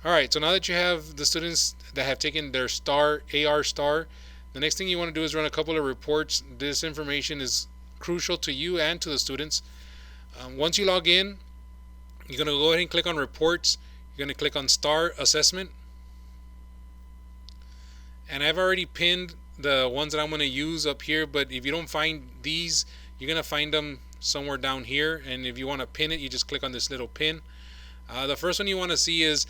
Alright, so now that you have the students that have taken their AR star, the next thing you want to do is run a couple of reports. This information is crucial to you and to the students. Once you log in, you're going to go ahead and click on reports. You're going to click on star assessment. And I've already pinned the ones that I'm going to use up here, but if you don't find these, you're going to find them somewhere down here. And if you want to pin it, you just click on this little pin. The first one you want to see is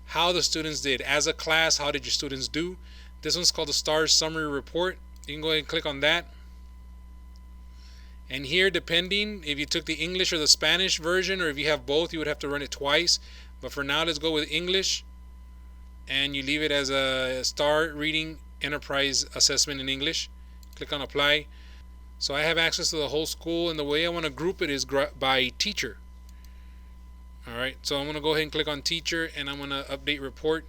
how the students did. As a class, how did your students do? This one's called the STAR Summary Report. You can go ahead and click on that. And here, depending if you took the English or the Spanish version, or if you have both, you would have to run it twice. But for now, let's go with English. And you leave it as a STAR Reading Enterprise Assessment in English. Click on Apply. So I have access to the whole school, and the way I want to group it is by teacher. Alright, so I'm going to go ahead and click on teacher, and I'm going to update report.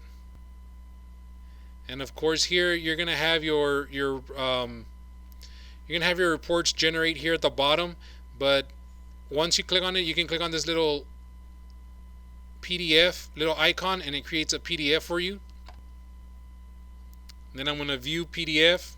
And of course here you're going to have your reports generate here at the bottom, but once you click on it, you can click on this little PDF little icon, and it creates a PDF for you. Then I'm going to view PDF.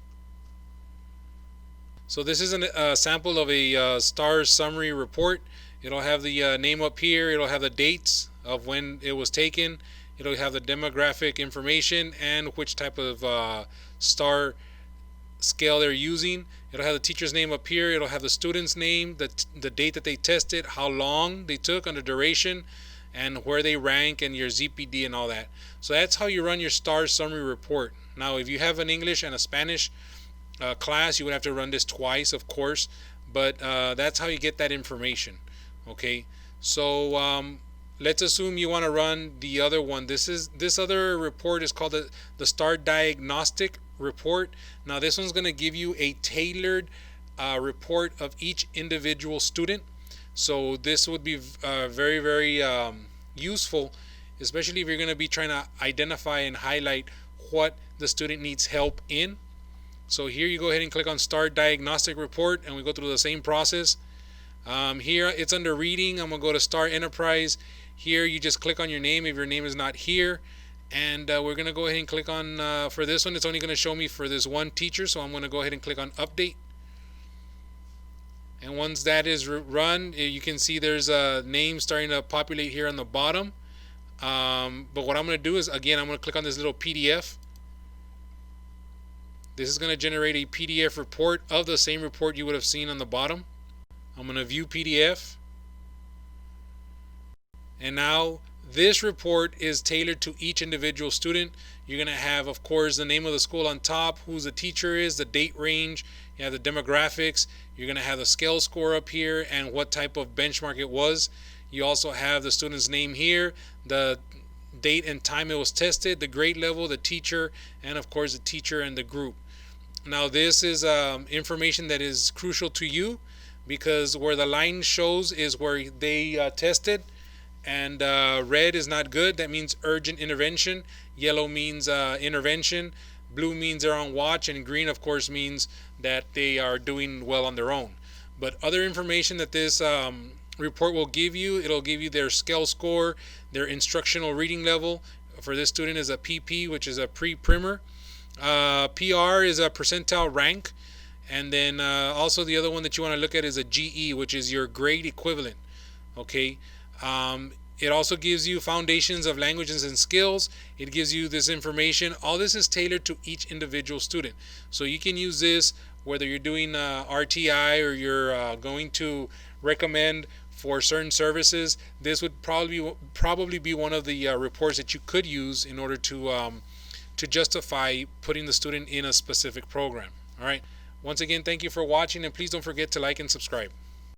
So this is a sample of a STAR summary report. It'll have the name up here. It'll have the dates of when it was taken. It'll have the demographic information and which type of STAR scale they're using. It'll have the teacher's name up here. It'll have the student's name, the date that they tested, how long they took under duration, and where they rank, and your ZPD and all that. So that's how you run your STAR summary report. Now, if you have an English and a Spanish class, you would have to run this twice, of course, but that's how you get that information. Okay, so let's assume you want to run the other one. This other report is called the STAR Diagnostic Report. Now this one's going to give you a tailored report of each individual student. So this would be very, very useful, especially if you're going to be trying to identify and highlight what the student needs help in. So here you go ahead and click on STAR Diagnostic Report, and we go through the same process. Here it's under reading. I'm going to go to STAR Enterprise. Here you just click on your name if your name is not here. And we're going to go ahead and click on, for this one, it's only going to show me for this one teacher. So I'm going to go ahead and click on Update. And once that is run, you can see there's a name starting to populate here on the bottom. But what I'm going to do is, again, I'm going to click on this little PDF. This is going to generate a PDF report of the same report you would have seen on the bottom. I'm going to view PDF. And now this report is tailored to each individual student. You're going to have, of course, the name of the school on top, who the teacher is, the date range, you have the demographics, you're going to have the scale score up here and what type of benchmark it was. You also have the student's name here, the date and time it was tested, the grade level, the teacher, and of course the teacher and the group. Now this is information that is crucial to you, because where the line shows is where they tested, and red is not good. That means urgent intervention. Yellow means intervention. Blue means they're on watch, and green, of course, means that they are doing well on their own. But other information that this report will give you, it'll give you their scale score, their instructional reading level. For this student is a PP, which is a pre-primer. PR is a percentile rank. And then also the other one that you want to look at is a GE, which is your grade equivalent. Okay. It also gives you foundations of languages and skills. It gives you this information. All this is tailored to each individual student. So you can use this whether you're doing RTI or you're going to recommend for certain services. This would probably be one of the reports that you could use in order to justify putting the student in a specific program. All right. Once again, thank you for watching, and please don't forget to like and subscribe.